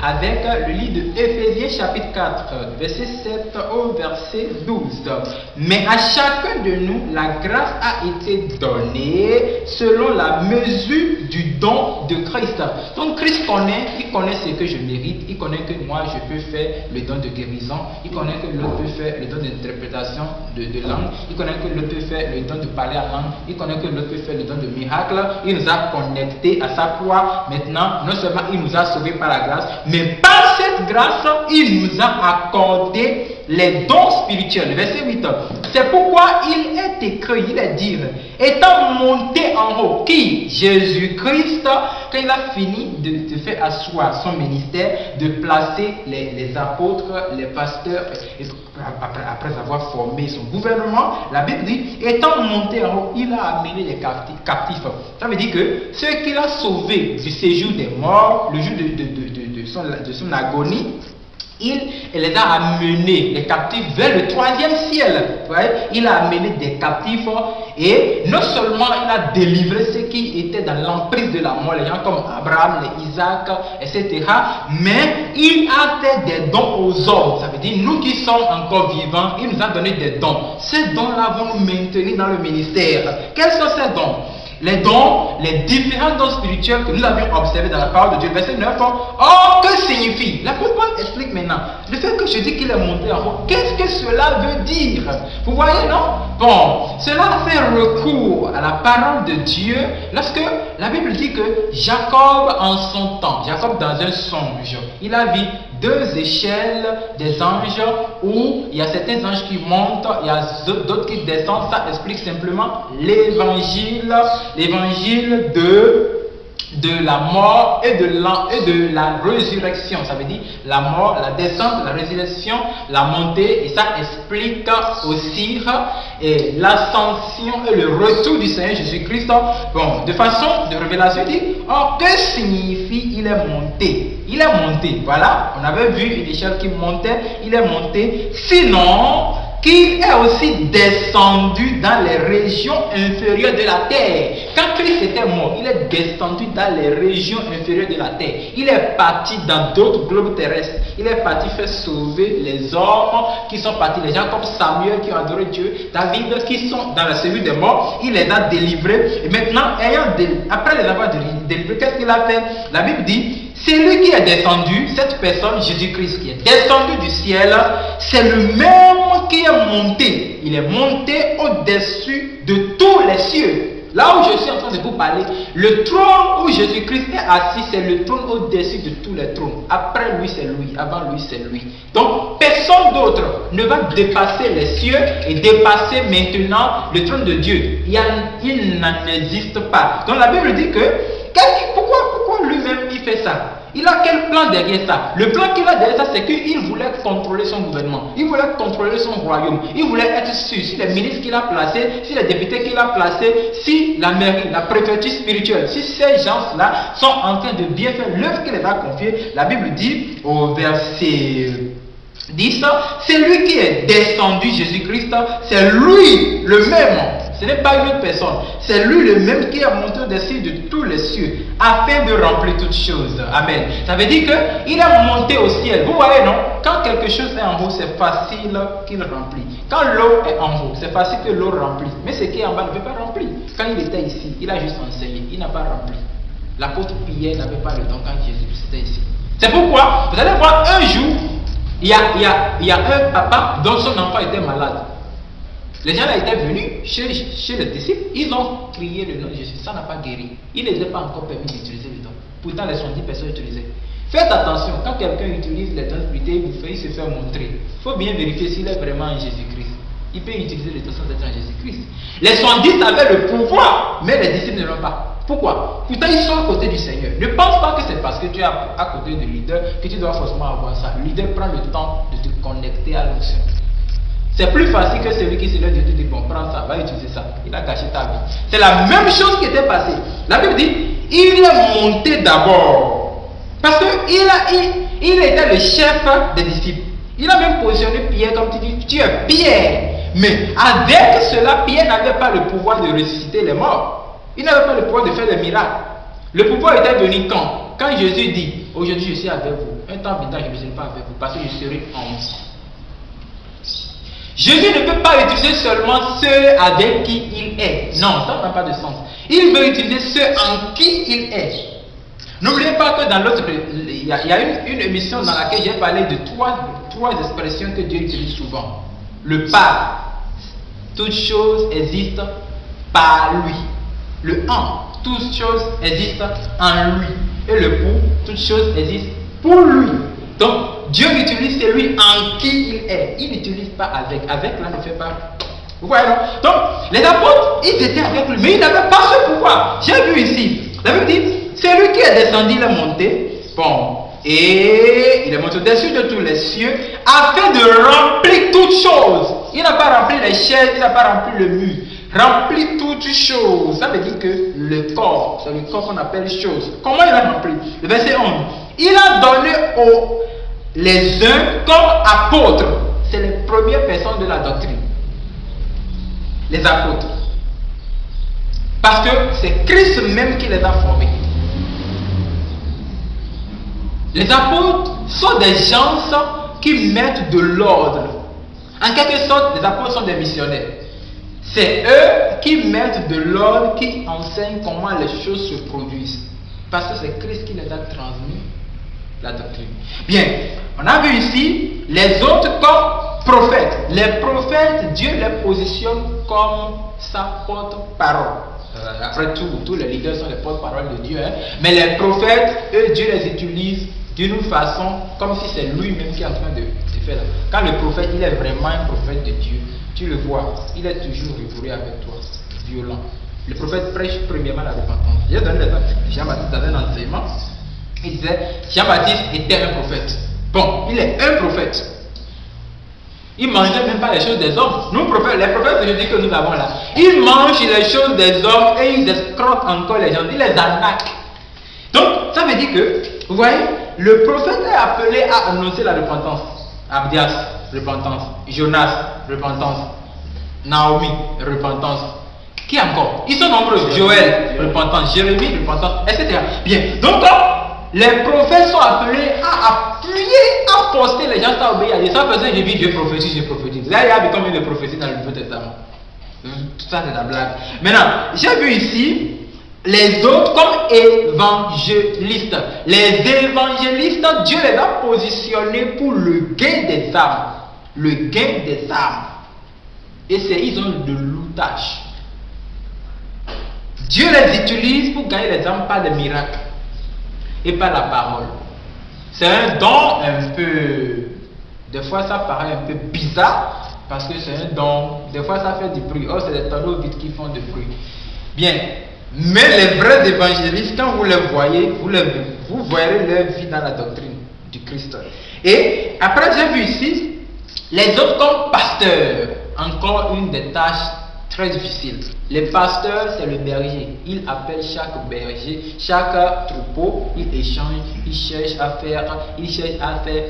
avec le livre de Éphésiens chapitre 4, verset 7 au verset 12. Mais à chacun de nous, la grâce a été donnée selon la mesure du don de Christ. Donc Christ il connaît ce que je mérite, il connaît que moi je peux faire le don de guérison, il connaît que l'autre peut faire le don d'interprétation de langue, il connaît que l'autre peut faire le don de parler en langue, il connaît que l'autre peut faire le don de miracle. Il nous a connectés à sa croix. Maintenant, non seulement il nous a sauvés par la grâce, mais par cette grâce, il nous a accordé les dons spirituels. Verset 8. C'est pourquoi il est écrit, il est dit, étant monté en haut, qui? Jésus-Christ, quand il a fini de faire asseoir son ministère, de placer les apôtres, les pasteurs, après avoir formé son gouvernement, la Bible dit, étant monté en haut, il a amené les captifs. Ça veut dire que ceux qu'il a sauvés du séjour des morts, le jour de son agonie, il les a amenés, les captifs, vers le 3e ciel. Il a amené des captifs et non seulement il a délivré ceux qui étaient dans l'emprise de la mort, les gens comme Abraham, les Isaac, etc. Mais il a fait des dons aux hommes. Ça veut dire, nous qui sommes encore vivants, il nous a donné des dons. Ces dons-là vont nous maintenir dans le ministère. Quels sont ces dons? Les dons, les différents dons spirituels que nous avions observés dans la parole de Dieu. Verset 9. Oh, que signifie? L'apôtre Paul explique maintenant. Le fait que je dis qu'il est monté en haut, qu'est-ce que cela veut dire? Vous voyez, non? Bon, cela fait recours à la parole de Dieu lorsque la Bible dit que Jacob en son temps, Jacob dans un songe, il a vu 2 échelles des anges où il y a certains anges qui montent, il y a d'autres qui descendent. Ça explique simplement l'évangile de la mort et de la résurrection. Ça veut dire la mort, la descente, la résurrection, la montée, et ça explique aussi l'ascension et le retour du Seigneur Jésus-Christ. Bon, de façon de révélation, il dit, oh, que signifie il est monté? Il est monté, voilà, on avait vu une échelle qui montait, il est monté, sinon qu'il est aussi descendu dans les régions inférieures de la terre. Quand Christ était mort, il est descendu dans les régions inférieures de la terre. Il est parti dans d'autres globes terrestres. Il est parti faire sauver les hommes qui sont partis, les gens comme Samuel qui ont adoré Dieu, David qui sont dans la cellule des morts. Il les a délivrés. Et maintenant, après les avoir délivrés, qu'est-ce qu'il a fait? La Bible dit, c'est lui qui est descendu, cette personne, Jésus-Christ qui est descendu du ciel, c'est le même qui est monté. Il est monté au-dessus de tous les cieux. Là où je suis en train de vous parler, le trône où Jésus-Christ est assis, c'est le trône au-dessus de tous les trônes. Après lui, c'est lui. Avant lui, c'est lui. Donc, personne d'autre ne va dépasser les cieux et dépasser maintenant le trône de Dieu. Il n'en existe pas. Donc, la Bible dit que, pourquoi lui-même il fait ça? Il a quel plan derrière ça? Le plan qu'il a derrière ça, c'est qu'il voulait contrôler son gouvernement. Il voulait contrôler son royaume. Il voulait être sûr si les ministres qu'il a placés, si les députés qu'il a placés, si la mairie, la préfecture spirituelle, si ces gens-là sont en train de bien faire l'œuvre qu'il les a confiée. La Bible dit au verset 10, c'est lui qui est descendu, Jésus-Christ, c'est lui le même. Ce n'est pas une autre personne. C'est lui le même qui est monté au-dessus de tous les cieux afin de remplir toutes choses. Amen. Ça veut dire qu'il est monté au ciel. Vous voyez, non? Quand quelque chose est en haut, c'est facile qu'il remplit. Quand l'eau est en haut, c'est facile que l'eau remplit. Mais ce qui est en bas ne peut pas remplir. Quand il était ici, il a juste enseigné. Il n'a pas rempli. L'apôtre Pierre n'avait pas le don quand Jésus était ici. C'est pourquoi, vous allez voir, un jour, il y a un papa dont son enfant était malade. Les gens là étaient venus chez les disciples, ils ont crié le nom de Jésus, ça n'a pas guéri. Il ne les a pas encore permis d'utiliser le don. Pourtant, les 70 personnes utilisaient. Faites attention, quand quelqu'un utilise les dons spirituels, il se fait montrer. Il faut bien vérifier s'il est vraiment en Jésus-Christ. Il peut utiliser les dons sans être en Jésus-Christ. Les 70 avaient le pouvoir, mais les disciples ne l'ont pas. Pourquoi? Pourtant, ils sont à côté du Seigneur. Ne pense pas que c'est parce que tu es à côté du leader que tu dois forcément avoir ça. Le leader prend le temps de te connecter à l'onction. C'est plus facile que celui qui se lève de te dit, bon, prends ça, va utiliser ça. Il a gâché ta vie. C'est la même chose qui était passée. La Bible dit, il est monté d'abord. Parce qu'il était le chef des disciples. Il a même positionné Pierre comme tu dis, tu es Pierre. Mais avec cela, Pierre n'avait pas le pouvoir de ressusciter les morts. Il n'avait pas le pouvoir de faire des miracles. Le pouvoir était venu quand? Quand Jésus dit, aujourd'hui je suis avec vous, un temps viendra je ne serai pas avec vous parce que je serai en vous. Jésus ne peut pas utiliser seulement ceux avec qui il est. Non, ça n'a pas de sens. Il veut utiliser ceux en qui il est. N'oubliez pas que dans l'autre, il y a une émission dans laquelle j'ai parlé de trois expressions que Dieu utilise souvent. Le par, toute chose existe par lui. Le en, toute chose existe en lui. Et le pour, toute chose existe pour lui. Donc, Dieu utilise celui en qui il est. Il n'utilise pas avec. Avec, là, ne fait pas. Vous voyez, non? Donc, les apôtres, ils étaient avec lui, mais ils n'avaient pas ce pouvoir. J'ai vu ici, la Bible dit, c'est lui qui est descendu, il est monté. Bon, et il est monté au-dessus de tous les cieux, afin de remplir toutes choses. Il n'a pas rempli les chaises, il n'a pas rempli le mur. Remplit toutes choses. Ça veut dire que le corps, c'est le corps qu'on appelle chose. Comment il a rempli? Le verset 11. Il a donné les uns comme apôtres. C'est les premières personnes de la doctrine. Les apôtres. Parce que c'est Christ même qui les a formés. Les apôtres sont des gens qui mettent de l'ordre. En quelque sorte, les apôtres sont des missionnaires. C'est eux qui mettent de l'ordre, qui enseignent comment les choses se produisent. Parce que c'est Christ qui les a transmis la doctrine. Bien, on a vu ici les autres comme prophètes. Les prophètes, Dieu les positionne comme sa porte-parole. Après tout, tous les leaders sont les porte-parole de Dieu. Mais les prophètes, eux, Dieu les utilise d'une façon comme si c'est lui-même qui est en train de faire. Quand le prophète, il est vraiment un prophète de Dieu, tu le vois, il est toujours rigoureux avec toi, violent. Le prophète prêche premièrement la repentance. J'ai donné l'exemple de Jean-Baptiste dans un enseignement. Il disait, Jean-Baptiste était un prophète. Bon, il est un prophète. Il ne mangeait même pas les choses des hommes. Nous, prophètes, les prophètes aujourd'hui que nous avons là, ils mangent les choses des hommes et ils escroquent encore les gens. Ils les arnaquent. Donc, ça veut dire que, vous voyez, le prophète est appelé à annoncer la repentance. Abdias, repentance. Jonas, repentance. Naomi, repentance. Qui encore? Ils sont nombreux. Joël, repentance. Jérémie, repentance, etc. Bien. Donc, les prophètes sont appelés à appuyer, à poster les gens à obéir à Dieu. Ça faisait, j'ai vu Dieu prophétise, je prophétise. Là, il y a combien de prophéties dans le Nouveau Testament? Tout ça, c'est la blague. Maintenant, j'ai vu ici les autres comme évangélistes. Les évangélistes, Dieu les a positionnés pour le gain des âmes. Le gain des âmes. Et ils ont de l'outage. Dieu les utilise pour gagner les âmes par des miracles et par la parole. C'est un don un peu... Des fois ça paraît un peu bizarre parce que c'est un don. Des fois ça fait du bruit. Oh, c'est des tonneaux vides qui font du bruit. Bien. Mais les vrais évangélistes, quand vous les voyez, vous verrez leur vie dans la doctrine du Christ. Et après, j'ai vu ici les autres comme pasteurs. Encore une des tâches très difficiles. Les pasteurs, c'est le berger. Il appelle chaque berger, chaque troupeau, il échange, il cherche à faire.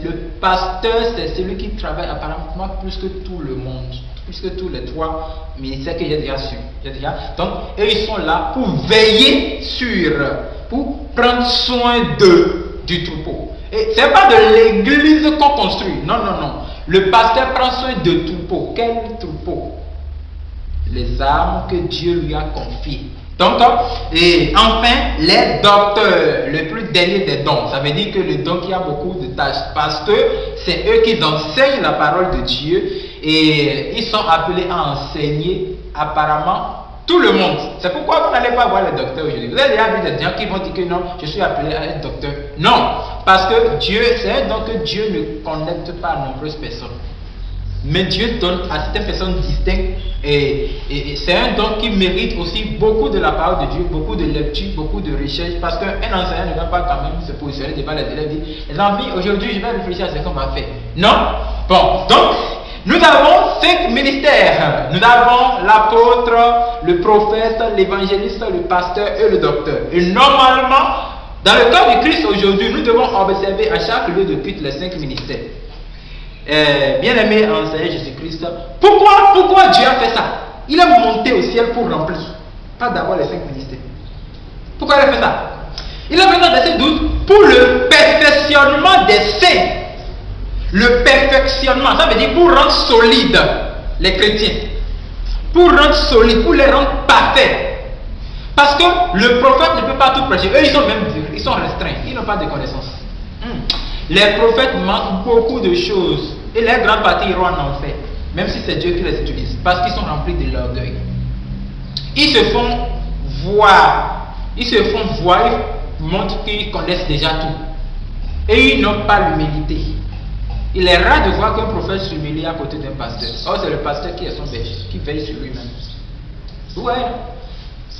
Le pasteur, c'est celui qui travaille apparemment plus que tout le monde. Plus que tous les trois ministères que j'ai déjà su. Donc, eux, ils sont là pour veiller sur, pour prendre soin du troupeau. Et ce n'est pas de l'église qu'on construit. Non, non, non. Le pasteur prend soin de troupeau. Quel troupeau? Les âmes que Dieu lui a confiées. Donc, et enfin, les docteurs, le plus dernier des dons. Ça veut dire que le don qui a beaucoup de tâches. Parce que c'est eux qui enseignent la parole de Dieu. Et ils sont appelés à enseigner apparemment tout le monde. C'est pourquoi vous n'allez pas voir les docteurs aujourd'hui. Vous avez déjà vu des gens qui vont dire que non, je suis appelé à être docteur. Non, parce que Dieu, c'est un don que Dieu ne connecte pas à nombreuses personnes. Mais Dieu donne à certaines personnes distinctes et c'est un don qui mérite aussi beaucoup de la parole de Dieu, beaucoup de lecture, beaucoup de recherche, parce qu'un enseignant ne va pas quand même se positionner devant les élèves et dire les amis, aujourd'hui je vais réfléchir à ce qu'on va faire. Non. Bon, donc nous avons 5 ministères. Nous avons l'apôtre, le prophète, l'évangéliste, le pasteur et le docteur. Et normalement, dans le cas du Christ aujourd'hui, nous devons observer à chaque lieu de culte les 5 ministères. Bien-aimé en Seigneur Jésus-Christ, pourquoi Dieu a fait ça? Il est monté au ciel pour remplir, pas d'avoir les 5 ministères. Pourquoi il a fait ça? Il a fait dans verset 12, pour le perfectionnement des saints. Le perfectionnement, ça veut dire pour rendre solides les chrétiens. Pour rendre solides, pour les rendre parfaits. Parce que le prophète ne peut pas tout prêcher. Eux, ils sont même durs, ils sont restreints, ils n'ont pas de connaissances. Les prophètes manquent beaucoup de choses. Et les grands partis iront en enfer. Même si c'est Dieu qui les utilise. Parce qu'ils sont remplis de l'orgueil. Ils se font voir. Ils se font voir, ils montrent qu'ils connaissent déjà tout. Et ils n'ont pas l'humilité. Il est rare de voir qu'un prophète s'humilie à côté d'un pasteur. Or, c'est le pasteur qui est son berger, qui veille sur lui-même. Ouais.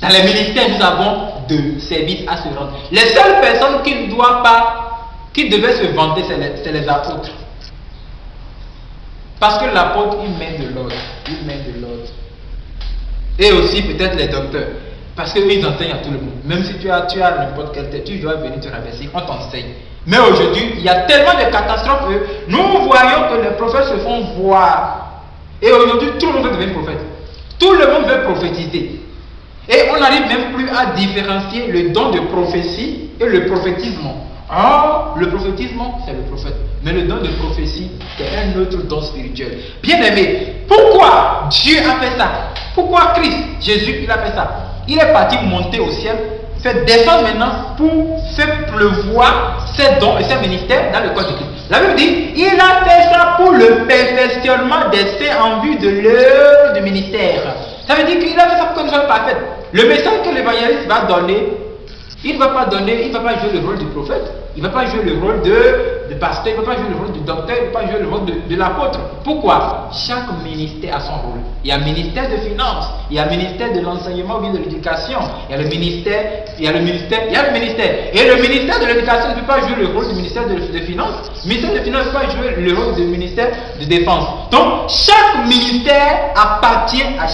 Dans les ministères, nous avons deux services à se rendre. Les seules personnes qui ne doivent pas, qui devaient se vanter, c'est les apôtres. Parce que l'apôtre, il met de l'ordre. Il met de l'ordre. Et aussi peut-être les docteurs. Parce qu'ils enseignent à tout le monde. Même si tu as n'importe quel tête, tu dois venir te rabaisser, on t'enseigne. Mais aujourd'hui, il y a tellement de catastrophes que nous voyons que les prophètes se font voir. Et aujourd'hui, tout le monde veut devenir prophète. Tout le monde veut prophétiser. Et on n'arrive même plus à différencier le don de prophétie et le prophétisme. Ah, le prophétisme, c'est le prophète. Mais le don de prophétie, c'est un autre don spirituel. Bien aimé, pourquoi Dieu a fait ça? Pourquoi Christ, Jésus, il a fait ça? Il est parti monter au ciel, fait descendre maintenant pour faire pleuvoir ses dons et ses ministères dans le corps de Christ. La Bible dit, il a fait ça pour le perfectionnement des saints en vue de l'œuvre du ministère. Ça veut dire qu'il a fait ça pour que nous soyons parfaits. Le message que l'évangéliste va donner, il ne va pas jouer le rôle du prophète, il ne va pas jouer le rôle de pasteur, il ne va pas jouer le rôle du docteur, il ne va pas jouer le rôle de l'apôtre. Pourquoi? Chaque ministère a son rôle. Il y a le ministère de finances, il y a le ministère de l'enseignement ou bien de l'éducation, il y a le ministère. Et le ministère de l'éducation ne peut pas jouer le rôle du ministère de finances. Le ministère de finances ne peut pas jouer le rôle du ministère de défense. Donc, chaque ministère appartient à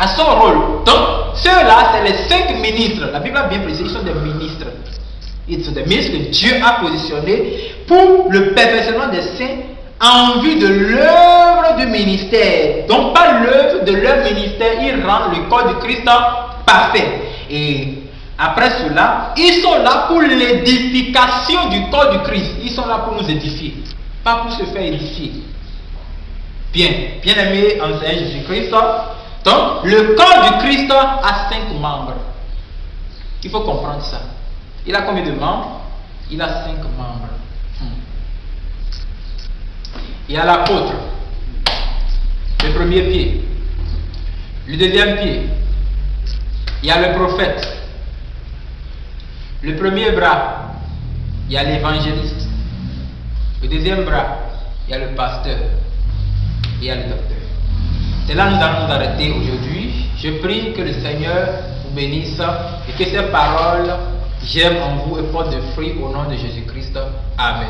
son rôle. Donc, ceux-là, c'est les 5 ministres. La Bible a bien précisé, ils sont des ministres. Ils sont des ministres que Dieu a positionnés pour le perfectionnement des saints en vue de l'œuvre du ministère. Donc, pas l'œuvre de leur ministère, ils rendent le corps du Christ parfait. Et après cela, ils sont là pour l'édification du corps du Christ. Ils sont là pour nous édifier, pas pour se faire édifier. Bien aimé en Seigneur Jésus-Christ. Donc, le corps du Christ a 5 membres. Il faut comprendre ça. Il a combien de membres? Il a 5 membres. Il y a l'apôtre, le premier pied. Le deuxième pied, il y a le prophète. Le premier bras, il y a l'évangéliste. Le deuxième bras, il y a le pasteur. Il y a le docteur. C'est là que nous allons nous arrêter aujourd'hui. Je prie que le Seigneur vous bénisse et que ces paroles germent en vous et portent de fruits au nom de Jésus-Christ. Amen.